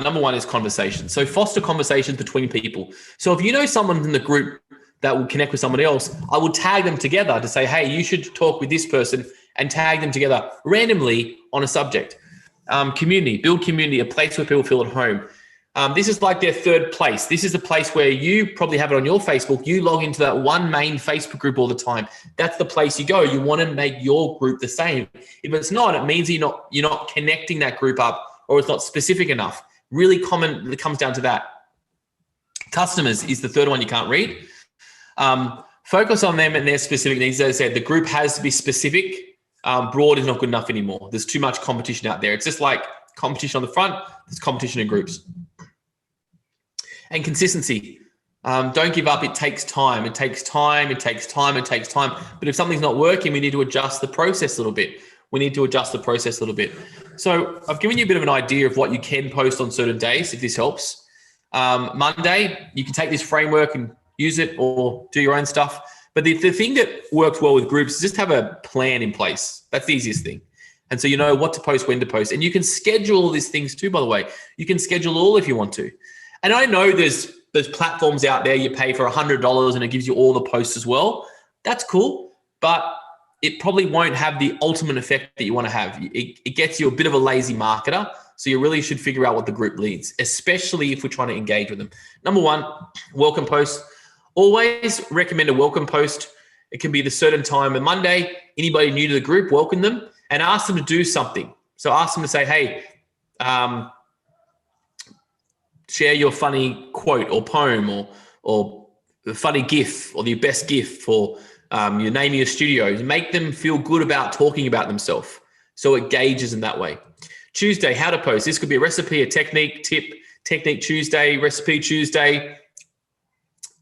Number 1 is conversation. So foster conversations between people. So if you know someone in the group that will connect with somebody else, I will tag them together to say, hey, you should talk with this person, and tag them together randomly on a subject. Community, build community, a place where people feel at home. This is like their third place. This is the place where you probably have it on your Facebook. You log into that one main Facebook group all the time. That's the place you go. You want to make your group the same. If it's not, it means you're not connecting that group up, or it's not specific enough. Really common, it comes down to that. Customers is the third one you can't read. Focus on them and their specific needs. As I said, the group has to be specific. Broad is not good enough anymore. There's too much competition out there. It's just like competition on the front. There's competition in groups. And consistency. Don't give up. It takes time. It takes time. But if something's not working, we need to adjust the process a little bit. So I've given you a bit of an idea of what you can post on certain days, if this helps. Monday, you can take this framework and use it or do your own stuff. But the thing that works well with groups is just have a plan in place. That's the easiest thing. And so you know what to post, when to post. And you can schedule all these things too, by the way. You can schedule all if you want to. And I know there's platforms out there you pay for $100 and it gives you all the posts as well. That's cool. But it probably won't have the ultimate effect that you want to have. It gets you a bit of a lazy marketer. So you really should figure out what the group needs, especially if we're trying to engage with them. Number 1, welcome post. Always recommend a welcome post. It can be the certain time on Monday. Anybody new to the group, welcome them and ask them to do something. So ask them to say, hey, share your funny quote or poem or the funny GIF or the best GIF or your name of your studio. Make them feel good about talking about themselves. So it gauges in that way. Tuesday, how to post. This could be a recipe, a technique, tip, technique Tuesday, recipe Tuesday.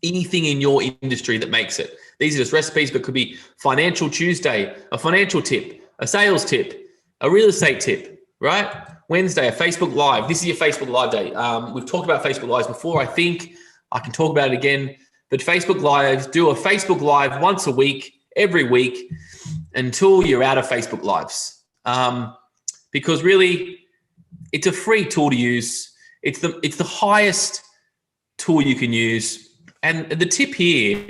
Anything in your industry that makes it. These are just recipes, but could be financial Tuesday, a financial tip, a sales tip, a real estate tip, right? Wednesday, a Facebook Live. This is your Facebook Live day. We've talked about Facebook Lives before. I think I can talk about it again. But Facebook Lives, do a Facebook Live once a week, every week, until you're out of Facebook Lives. Because really, it's a free tool to use. It's the highest tool you can use. And the tip here,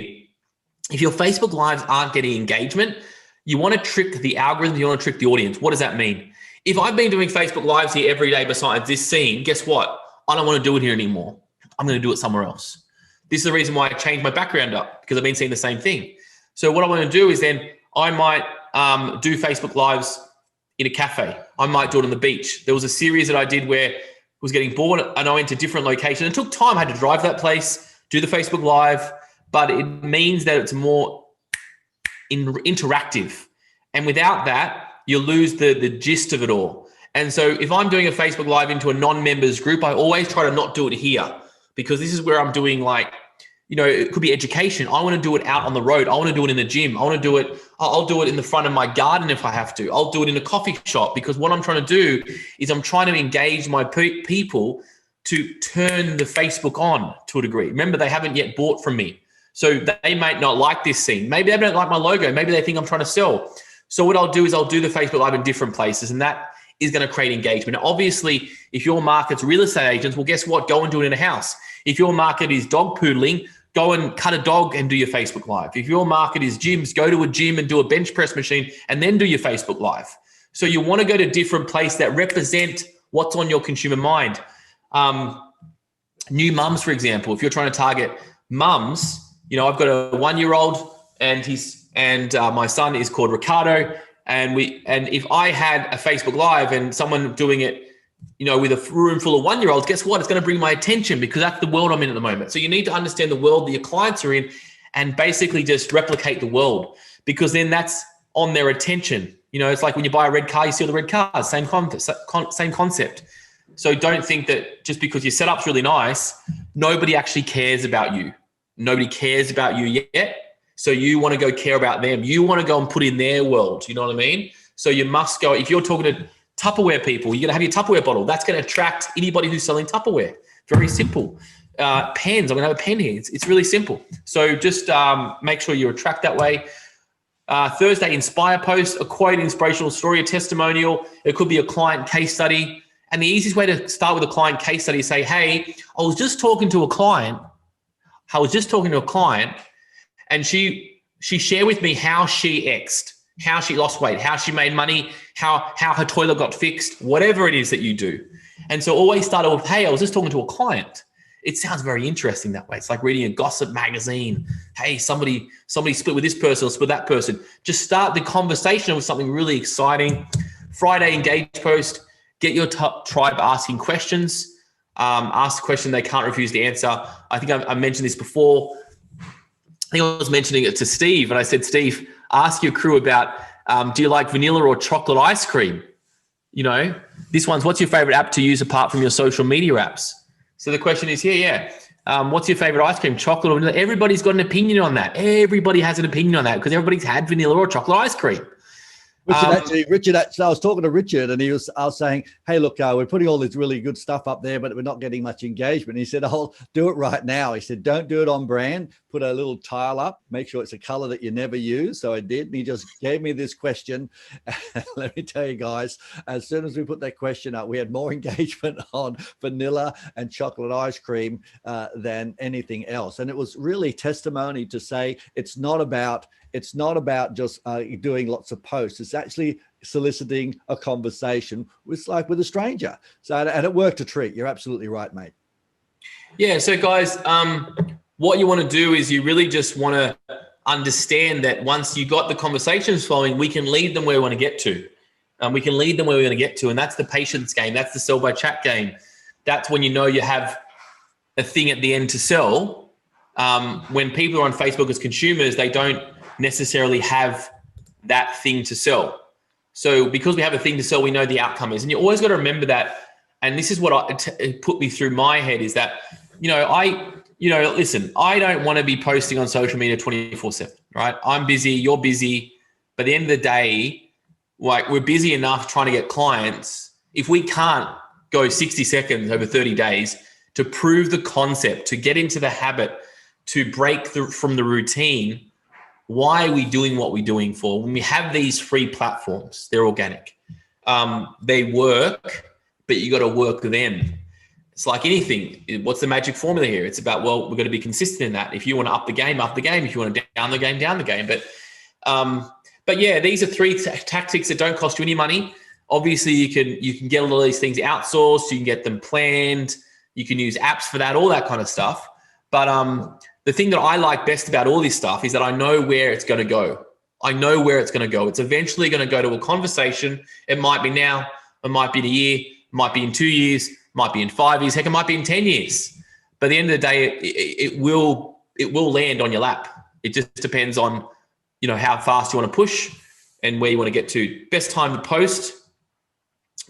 if your Facebook Lives aren't getting engagement, you want to trick the algorithm, you want to trick the audience. What does that mean? If I've been doing Facebook Lives here every day besides this scene, guess what? I don't want to do it here anymore. I'm going to do it somewhere else. This is the reason why I changed my background up, because I've been seeing the same thing. So what I want to do is then I might do Facebook Lives in a cafe. I might do it on the beach. There was a series that I did where I was getting bored and I went to different locations. It took time. I had to drive that place, do the Facebook Live, but it means that it's more interactive. And without that, you lose the gist of it all. And so if I'm doing a Facebook Live into a non-members group, I always try to not do it here, because this is where I'm doing, like, you know, it could be education. I want to do it out on the road. I want to do it in the gym. I want to do it. I'll do it in the front of my garden if I have to. I'll do it in a coffee shop, because what I'm trying to do is I'm trying to engage my people to turn the Facebook on to a degree. Remember, they haven't yet bought from me. So they might not like this scene. Maybe they don't like my logo. Maybe they think I'm trying to sell. So what I'll do is I'll do the Facebook Live in different places, and that is going to create engagement. Now, obviously, if your market's real estate agents, well, guess what? Go and do it in a house. If your market is dog poodling, go and cut a dog and do your Facebook Live. If your market is gyms, go to a gym and do a bench press machine and then do your Facebook Live. So you want to go to different places that represent what's on your consumer mind. New mums, for example, if you're trying to target mums, you know, I've got a 1-year-old and my son is called Ricardo. And if I had a Facebook Live and someone doing it, you know, with a room full of 1-year-olds, guess what? It's going to bring my attention, because that's the world I'm in at the moment. So you need to understand the world that your clients are in and basically just replicate the world, because then that's on their attention. You know, it's like when you buy a red car, you see all the red cars, same concept. So don't think that just because your setup's really nice, nobody actually cares about you. Nobody cares about you yet. So you want to go care about them. You want to go and put in their world. You know what I mean? So you must go, if you're talking to Tupperware people, you're going to have your Tupperware bottle. That's going to attract anybody who's selling Tupperware. Very simple. Pens, I'm going to have a pen here. It's really simple. So just make sure you attract that way. Thursday, inspire post, a quote, inspirational story, a testimonial. It could be a client case study. And the easiest way to start with a client case study is say, hey, I was just talking to a client. And she shared with me how she X'd, how she lost weight, how she made money, how her toilet got fixed, whatever it is that you do. And so always start with, hey, I was just talking to a client. It sounds very interesting that way. It's like reading a gossip magazine. Hey, somebody split with this person or split that person. Just start the conversation with something really exciting. Friday, engage post, get your tribe asking questions. Ask a question they can't refuse to answer. I think I mentioned this before. I think I was mentioning it to Steve, and I said, Steve, ask your crew about, do you like vanilla or chocolate ice cream? You know, this one's, what's your favorite app to use apart from your social media apps? So the question is here, what's your favorite ice cream, chocolate or vanilla? Everybody's got an opinion on that. Everybody has an opinion on that because everybody's had vanilla or chocolate ice cream. Richard, I was talking to Richard, and I was saying, hey, look, we're putting all this really good stuff up there, but we're not getting much engagement. He said, I'll do it right now. He said, don't do it on brand. Put a little tile up, make sure it's a color that you never use. So I did. And he just gave me this question. Let me tell you guys, as soon as we put that question up, we had more engagement on vanilla and chocolate ice cream than anything else. And it was really testimony to say, it's not about just doing lots of posts. It's actually soliciting a conversation with a stranger. So, and it worked a treat. You're absolutely right, mate. Yeah. So guys, what you want to do is you really just want to understand that once you got the conversations flowing, we can lead them where we want to get to. And that's the patience game. That's the sell by chat game. That's when you know you have a thing at the end to sell. When people are on Facebook as consumers, they don't necessarily have that thing to sell. So because we have a thing to sell, we know the outcome is. And you always got to remember that. And this is what it put me through my head is that, listen, I don't want to be posting on social media 24/7, right? I'm busy, you're busy. But at the end of the day, like we're busy enough trying to get clients if we can't go 60 seconds over 30 days to prove the concept, to get into the habit, to break from the routine, why are we doing what we're doing for? When we have these free platforms, they're organic. They work, but you got to work them. It's like anything. What's the magic formula here? It's about, well, we're going to be consistent in that. If you want to up the game, up the game. If you want to down the game, down the game. But yeah, these are three tactics that don't cost you any money. Obviously, you can get a lot of these things outsourced. You can get them planned. You can use apps for that, all that kind of stuff. But the thing that I like best about all this stuff is that I know where it's going to go. I know where it's going to go. It's eventually going to go to a conversation. It might be now. It might be in a year. It might be in 2 years. It might be in 5 years. Heck, it might be in 10 years. But at the end of the day, it will land on your lap. It just depends on, how fast you want to push and where you want to get to. Best time to post.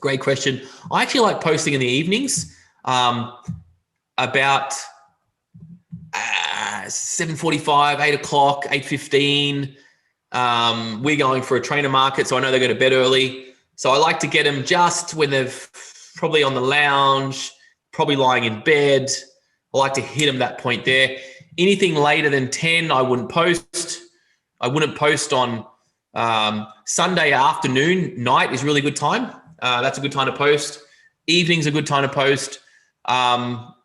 Great question. I actually like posting in the evenings, about 7:45, 8 o'clock, 8:15. We're going for a trainer market, so I know they go to bed early. So I like to get them just when they're probably on the lounge, probably lying in bed. I like to hit them that point there. Anything later than 10, I wouldn't post. I wouldn't post on Sunday afternoon. Night is really good time. That's a good time to post. Evening's a good time to post.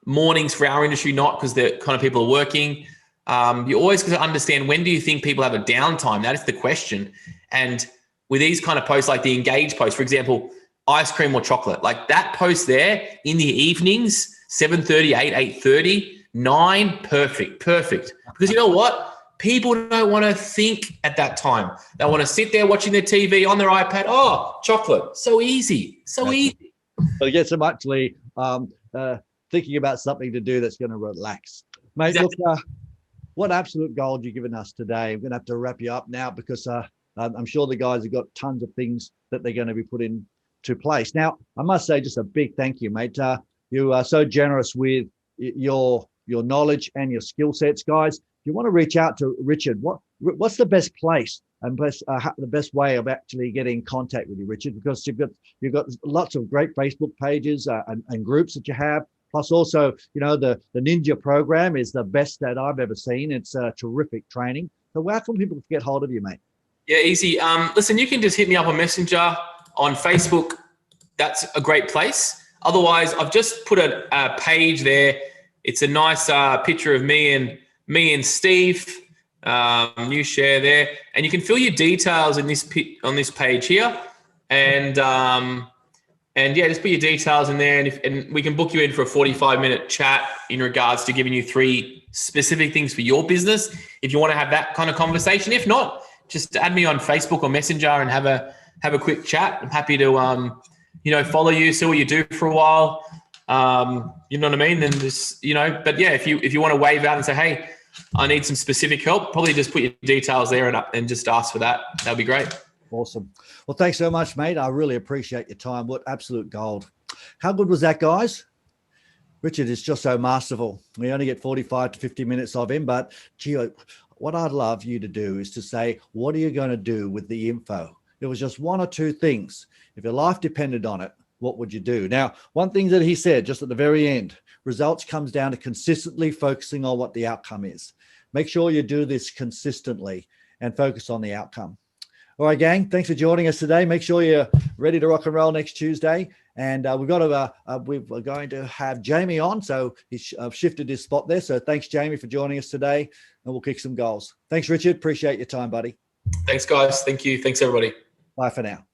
Mornings for our industry, not, because the kind of people are working. You always got to understand, when do you think people have a downtime? That is the question. And with these kind of posts, like the engage post, for example, ice cream or chocolate, like that post there in the evenings, 7:30, 8, 8:30, 9, perfect. Because you know what? People don't want to think at that time. They want to sit there watching their TV on their iPad. Oh, chocolate. So easy. Easy. But it gets them actually thinking about something to do that's going to relax. Mate, exactly. Look, what absolute gold you've given us today. I'm going to have to wrap you up now, because I'm sure the guys have got tons of things that they're going to be put into place. Now, I must say just a big thank you, mate. You are so generous with your knowledge and your skill sets, guys. If you want to reach out to Richard, what's the best place and the best way of actually getting in contact with you, Richard? Because you've got lots of great Facebook pages and groups that you have. Plus also, the Ninja program is the best that I've ever seen. It's terrific training. So how can people get hold of you, mate? Yeah, easy. Listen, you can just hit me up on Messenger, on Facebook. That's a great place. Otherwise, I've just put a page there. It's a nice picture of me and Steve. New share there, and you can fill your details in on this page here, and yeah, just put your details in there, and we can book you in for a 45-minute chat in regards to giving you 3 specific things for your business if you want to have that kind of conversation. If not, just add me on Facebook or Messenger and have a quick chat. I'm happy to follow you, see what you do for a while. You know what I mean? Then just but yeah, if you want to wave out and say, hey, I need some specific help, probably just put your details there and just ask for that. That'd be great. Awesome. Well, thanks so much, mate. I really appreciate your time. What absolute gold. How good was that, guys? Richard is just so masterful. We only get 45 to 50 minutes of him, but gee, what I'd love you to do is to say, what are you going to do with the info? It was just 1 or 2 things. If your life depended on it, what would you do? Now, one thing that he said just at the very end, results comes down to consistently focusing on what the outcome is. Make sure you do this consistently and focus on the outcome. All right, gang, thanks for joining us today. Make sure you're ready to rock and roll next Tuesday. And we're going to have Jamie on. So he's shifted his spot there. So thanks, Jamie, for joining us today. And we'll kick some goals. Thanks, Richard. Appreciate your time, buddy. Thanks, guys. Thank you. Thanks, everybody. Bye for now.